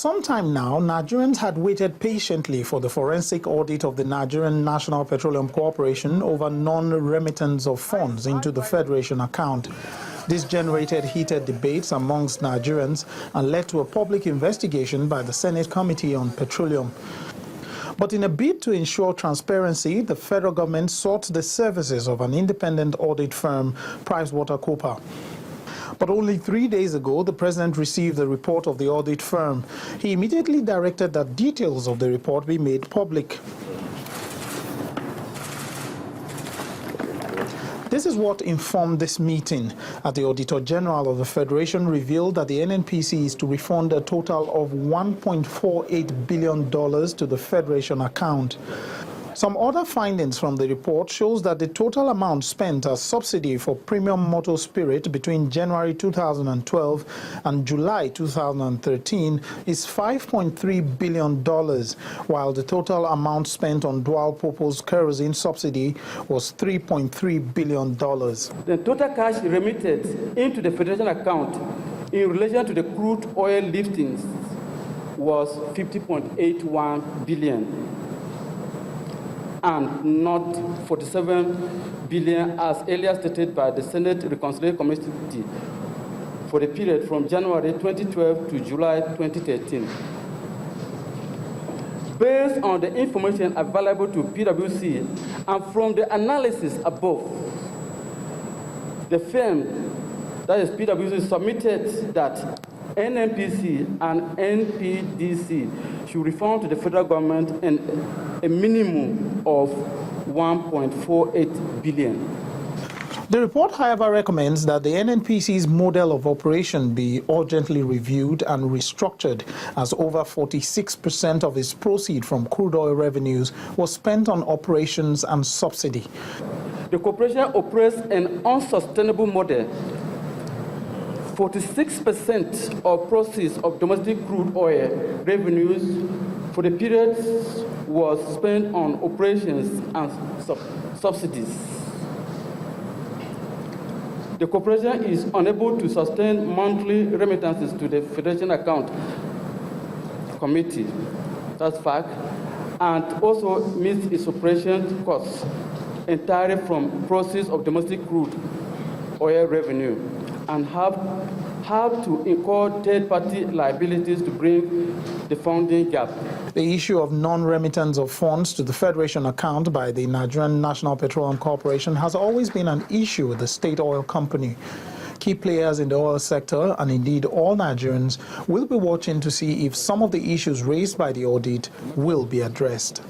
Sometime now, Nigerians had waited patiently for the forensic audit of the Nigerian National Petroleum Corporation over non-remittance of funds into the Federation account. This generated heated debates amongst Nigerians and led to a public investigation by the Senate Committee on Petroleum. But in a bid to ensure transparency, the federal government sought the services of an independent audit firm, PricewaterhouseCoopers. But only 3 days ago, the president received the report of the audit firm. He immediately directed that details of the report be made public. This is what informed this meeting. The Auditor General of the Federation revealed that the NNPC is to refund a total of $1.48 billion to the Federation account. Some other findings from the report shows that the total amount spent as subsidy for premium motor spirit between January 2012 and July 2013 is $5.3 billion, while the total amount spent on dual-purpose kerosene subsidy was $3.3 billion. The total cash remitted into the Federation account in relation to the crude oil liftings was $50.81 billion. And not $47 billion as earlier stated by the Senate Reconciliation Committee for the period from January 2012 to July 2013. Based on the information available to PwC and from the analysis above, the firm, that is PwC, submitted that NNPC and NPDC should refund to the federal government a minimum of $1.48 billion. The report, however, recommends that the NNPC's model of operation be urgently reviewed and restructured, as over 46% of its proceeds from crude oil revenues was spent on operations and subsidy. The corporation operates an unsustainable model. 46% of proceeds of domestic crude oil revenues for the period was spent on operations and subsidies. The corporation is unable to sustain monthly remittances to the Federation account committee, that's fact, and also meets its operation costs entirely from proceeds of domestic crude oil revenue, and have to incur third-party liabilities to bring the funding gap. The issue of non-remittance of funds to the Federation account by the Nigerian National Petroleum Corporation has always been an issue with the state oil company. Key players in the oil sector, and indeed all Nigerians, will be watching to see if some of the issues raised by the audit will be addressed.